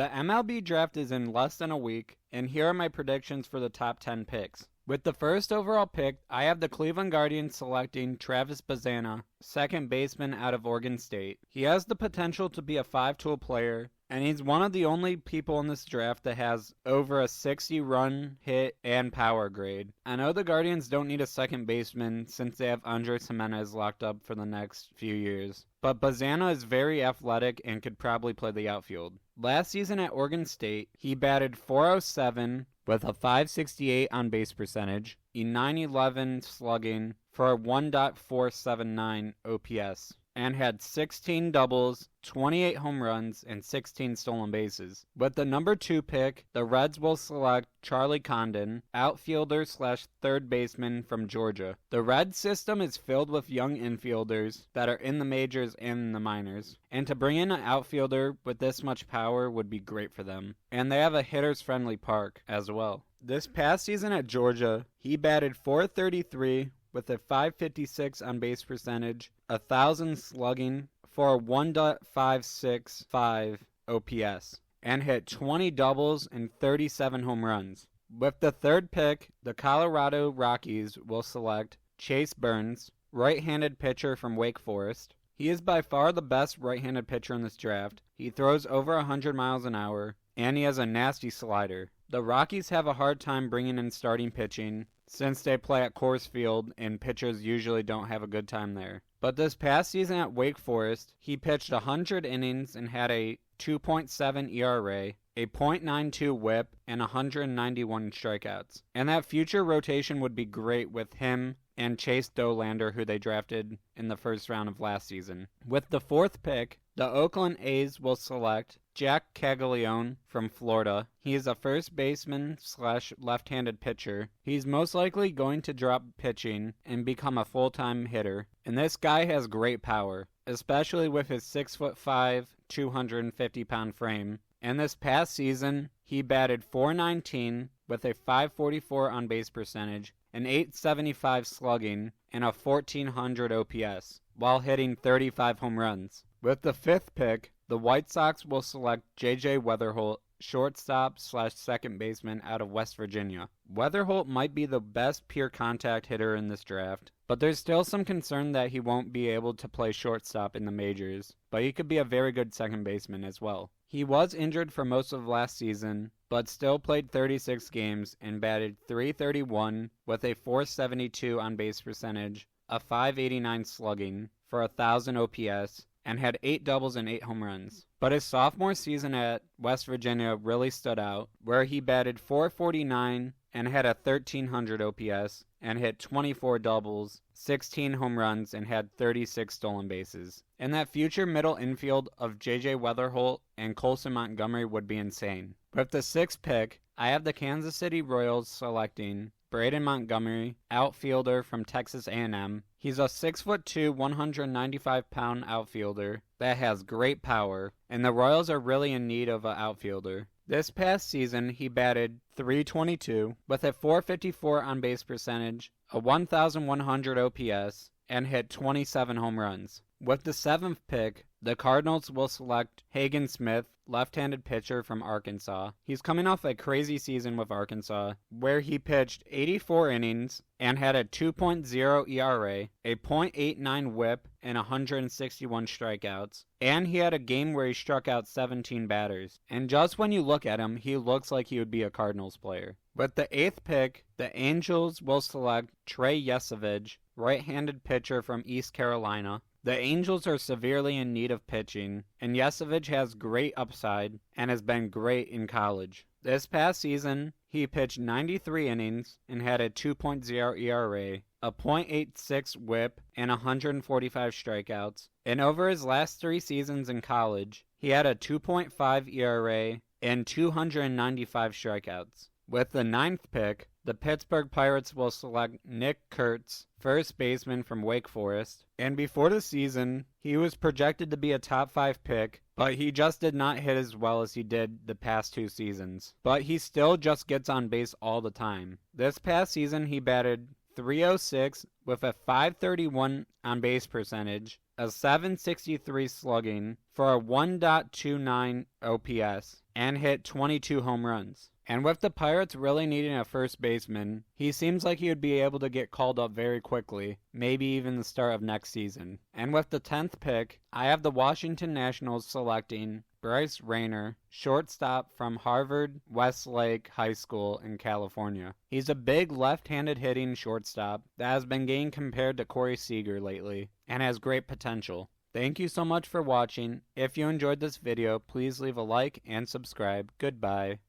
The MLB draft is in less than a week, and here are my predictions for the top 10 picks. With the first overall pick, I have the Cleveland Guardians selecting Travis Bazzana, second baseman out of Oregon State. He has the potential to be a 5-tool player, and he's one of the only people in this draft that has over a 60 run, hit, and power grade. I know the Guardians don't need a second baseman since they have Andres Jimenez locked up for the next few years, but Bazzana is very athletic and could probably play the outfield. Last season at Oregon State, he batted .407 with a .568 on-base percentage, a .911 slugging for a 1.479 OPS, and had 16 doubles, 28 home runs, and 16 stolen bases. With the number 2 pick, the Reds will select Charlie Condon, outfielder / third baseman from Georgia. The Reds system is filled with young infielders that are in the majors and in the minors, and to bring in an outfielder with this much power would be great for them. And they have a hitters-friendly park as well. This past season at Georgia, he batted .433 with a .556 on-base percentage, 1,000 slugging for a 1.565 OPS, and hit 20 doubles and 37 home runs. With the third pick, the Colorado Rockies will select Chase Burns, right-handed pitcher from Wake Forest. He is by far the best right-handed pitcher in this draft. He throws over 100 miles an hour, and he has a nasty slider. The Rockies have a hard time bringing in starting pitching, since they play at Coors Field and pitchers usually don't have a good time there. But this past season at Wake Forest, he pitched 100 innings and had a 2.7 ERA, a .92 whip, and 191 strikeouts. And that future rotation would be great with him and Chase Dollander, who they drafted in the first round of last season. With the fourth pick, the Oakland A's will select Jack Caglione from Florida. He is a first baseman / left-handed pitcher. He's most likely going to drop pitching and become a full-time hitter. And this guy has great power, especially with his 6'5", 250-pound frame. And this past season, he batted .419 with a .544 on-base percentage, an .875 slugging, and a 1,400 OPS, while hitting 35 home runs. With the fifth pick, the White Sox will select J.J. Weatherholt, shortstop / second baseman out of West Virginia. Weatherholt might be the best pure contact hitter in this draft, but there's still some concern that he won't be able to play shortstop in the majors, but he could be a very good second baseman as well. He was injured for most of last season, but still played 36 games and batted .331 with a .472 on-base percentage, a .589 slugging for 1,000 OPS, and had 8 doubles and 8 home runs. But his sophomore season at West Virginia really stood out, where he batted .449 and had a 1,300 OPS, and hit 24 doubles, 16 home runs, and had 36 stolen bases. And that future middle infield of J.J. Weatherholt and Colson Montgomery would be insane. With the sixth pick, I have the Kansas City Royals selecting Braden Montgomery, outfielder from Texas A&M. He's a 6'2", 195-pound outfielder that has great power, and the Royals are really in need of an outfielder. This past season, he batted .322 with a .454 on-base percentage, a 1,100 OPS, and hit 27 home runs. With the seventh pick, the Cardinals will select Hagen Smith, left-handed pitcher from Arkansas. He's coming off a crazy season with Arkansas, where he pitched 84 innings and had a 2.0 ERA, a .89 whip, and 161 strikeouts. And he had a game where he struck out 17 batters. And just when you look at him, he looks like he would be a Cardinals player. With the eighth pick, the Angels will select Trey Yesavage, right-handed pitcher from East Carolina. The Angels are severely in need of pitching, and Yesavage has great upside and has been great in college. This past season, he pitched 93 innings and had a 2.0 ERA, a .86 whip, and 145 strikeouts. And over his last 3 seasons in college, he had a 2.5 ERA and 295 strikeouts. With the ninth pick, the Pittsburgh Pirates will select Nick Kurtz, first baseman from Wake Forest. And before the season, he was projected to be a top 5 pick, but he just did not hit as well as he did the past 2 seasons. But he still just gets on base all the time. This past season, he batted .306 with a .531 on base percentage, a .763 slugging, for a 1.29 OPS and hit 22 home runs. And with the Pirates really needing a first baseman, he seems like he would be able to get called up very quickly, maybe even the start of next season. And with the 10th pick, I have the Washington Nationals selecting Bryce Rayner, shortstop from Harvard Westlake High School in California. He's a big left-handed hitting shortstop that has been getting compared to Corey Seager lately and has great potential. Thank you so much for watching. If you enjoyed this video, please leave a like and subscribe. Goodbye.